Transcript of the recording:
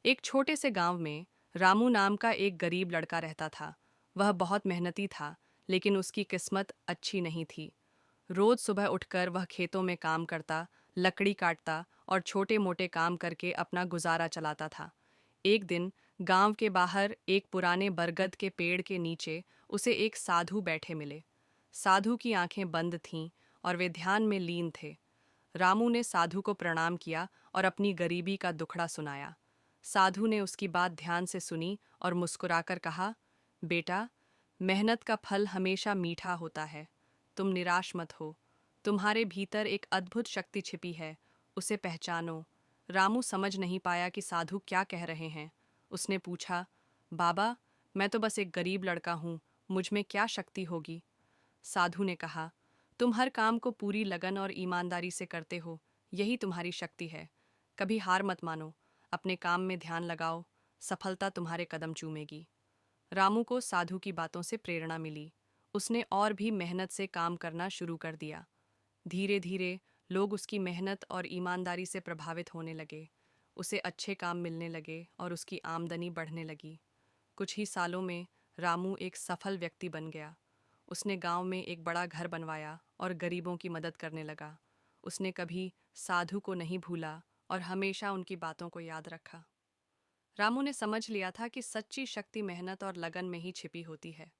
एक छोटे से गांव में रामू नाम का एक गरीब लड़का रहता था। वह बहुत मेहनती था, लेकिन उसकी किस्मत अच्छी नहीं थी। रोज सुबह उठकर वह खेतों में काम करता, लकड़ी काटता और छोटे मोटे काम करके अपना गुजारा चलाता था। एक दिन गांव के बाहर एक पुराने बरगद के पेड़ के नीचे उसे एक साधु बैठे मिले। साधु की आंखें बंद थीं और वे ध्यान में लीन थे। रामू ने साधु को प्रणाम किया और अपनी गरीबी का दुखड़ा सुनाया। साधु ने उसकी बात ध्यान से सुनी और मुस्कुराकर कहा, बेटा, मेहनत का फल हमेशा मीठा होता है। तुम निराश मत हो। तुम्हारे भीतर एक अद्भुत शक्ति छिपी है, उसे पहचानो। रामू समझ नहीं पाया कि साधु क्या कह रहे हैं। उसने पूछा, बाबा, मैं तो बस एक गरीब लड़का हूँ, मुझ में क्या शक्ति होगी? साधु ने कहा, तुम हर काम को पूरी लगन और ईमानदारी से करते हो, यही तुम्हारी शक्ति है। कभी हार मत मानो, अपने काम में ध्यान लगाओ, सफलता तुम्हारे कदम चूमेगी। रामू को साधु की बातों से प्रेरणा मिली। उसने और भी मेहनत से काम करना शुरू कर दिया। धीरे धीरे लोग उसकी मेहनत और ईमानदारी से प्रभावित होने लगे। उसे अच्छे काम मिलने लगे और उसकी आमदनी बढ़ने लगी। कुछ ही सालों में रामू एक सफल व्यक्ति बन गया। उसने गांव में एक बड़ा घर बनवाया और गरीबों की मदद करने लगा। उसने कभी साधु को नहीं भूला और हमेशा उनकी बातों को याद रखा। रामू ने समझ लिया था कि सच्ची शक्ति मेहनत और लगन में ही छिपी होती है।